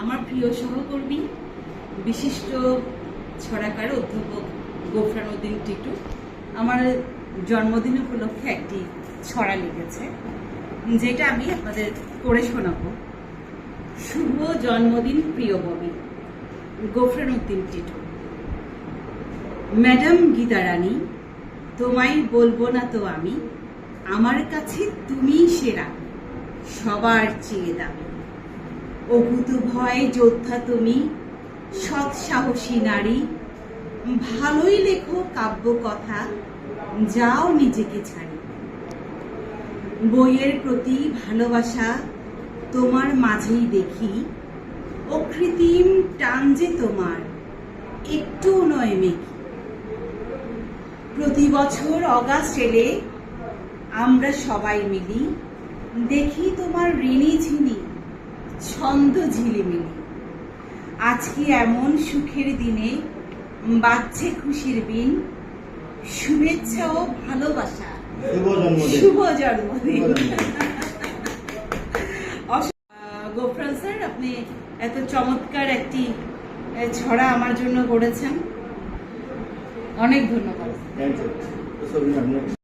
আমার প্রিয় সহকর্মী বিশিষ্ট ছড়াকার অধ্যাপক গোফরানুদ্দিন টিটু আমার জন্মদিন উপলক্ষে একটি ছড়া লিখেছে, যেটা আমি আপনাদের পড়ে শোনাবো। শুভ জন্মদিন প্রিয় ববি। গোফরানুদ্দিন টিটু। ম্যাডাম গীতা রানী, তোমায় বলবো না তো আমি, আমার কাছে তুমিই সেরা, সবার চেয়ে দামি। অভূত ভয় যোদ্ধা তুমি, সৎ সাহসী নারী, ভালোই লেখো কাব্য কথা, যাও নিজেকে ছাড়ি। বইয়ের প্রতি ভালোবাসা তোমার মাঝেই দেখি, অকৃত্রিম টান যে তোমার একটু নয় মেকি। প্রতি বছর অগাস্ট এলে আমরা সবাই মিলি, দেখি তোমার ঋণী ঝিনি ছন্দ ঝিলিমিলি। আজকে এমন সুখের দিনে বাজছে খুশির বিন, শুভেচ্ছা ও ভালোবাসা, শুভ জন্মদিন। গোফরান স্যার, আপনি এত চমৎকার একটি ছড়া আমার জন্য করেছেন, অনেক ধন্যবাদ।